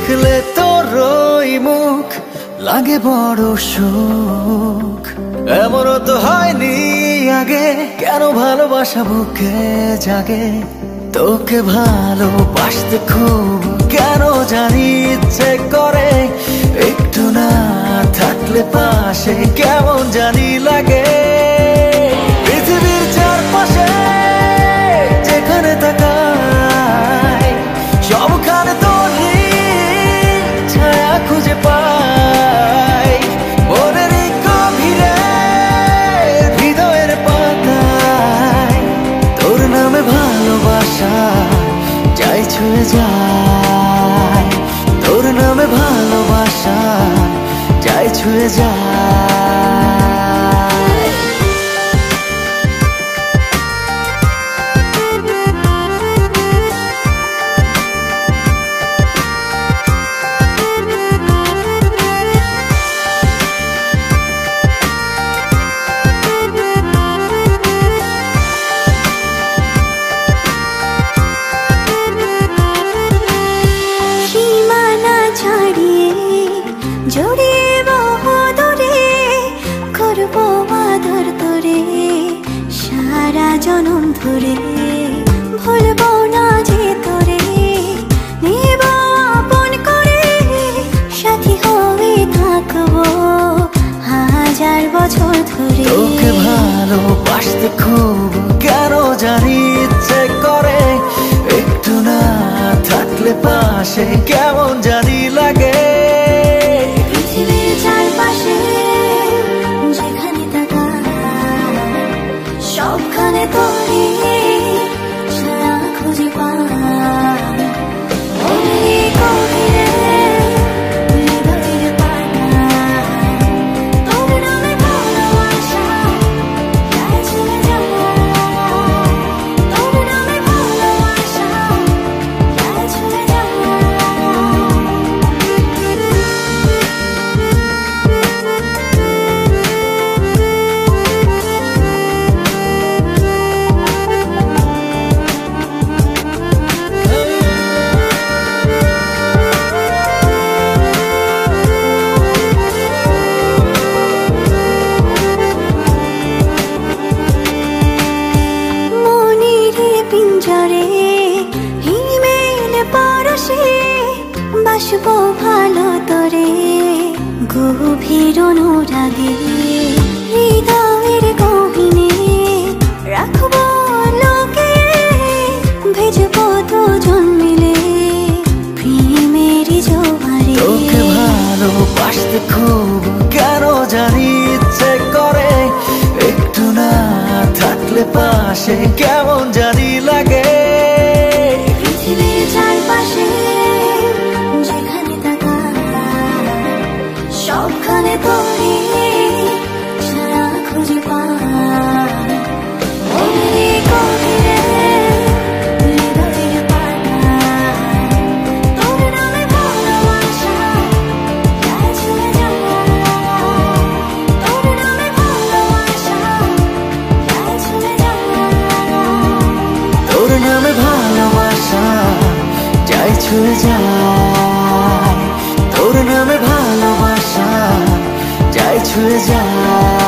দেখলে তোর ওই মুখ লাগে বড় সুখ। এমনও তো হয়নি আগে, কেন ভালোবাসা বুকে জাগে। তোকে ভালোবাসতে খুব কেন জানি ইচ্ছে করে, একটু না থাকলে পাশে কেমন জানি লাগে। পৃথিবীর চারপাশে যেখানে তাকাই, সবখানে তোর ছায়া খুঁজে পাই। মনের গভীরে হৃদয়ের পাতায় তোর নামে ভালোবাসা যাই ছুঁয়ে যায়। তোর নামে ভালোবাসা যাই ছুঁয়ে যায়। জনম ধরে ভুলবো না যে তোরে, নেব আপন করে, সাথী হয়ে থাকবো হাজার বছর ধরে। তোকে ভালোবাসতে খুব কেন জানি ইচ্ছে করে, একটু না থাকলে পাশে কেমন জানি লাগে। পৃথিবীর চারপাশে যেখানে তাকাই, সবখানে তোরে ছায়া খুঁজে পাই। মনের গভীরে হৃদয়ের পাতায় তোর নামে ভালোবাসা যাই ছুঁয়ে যায়। তোর নামে ভালোবাসা যাই ছুঁয়ে যায়। পিঞ্জরে হিমেল পরশে বাসবো ভালো তোরে, গভীর অনুরাগে হৃদয়ের গহীনে রাখবো লোকে, ভেজবো দুজন মিলে প্রেমেরই জোয়ারে। তোকে ভালোবাসতে খুব কেন জানি ইচ্ছে করে, একটু না থাকলে পাশে কেমন জানি লাগে। পৃথিবীর চারপাশে যেখানে তাকাই, সবখানে তোরে ছায়া খুঁজে পাই। মনের গভীরে হৃদয়ের পাতায় তোর নামে ভালোবাসা যাই ছুঁয়ে যায়। তোর নামে ভালোবাসা যাই ছুঁয়ে যায়। তোর নামে ভালোবাসা যাই ছুঁয়ে যায়। তোর নামে ভালোবাসা যাই ছুঁয়ে যায়।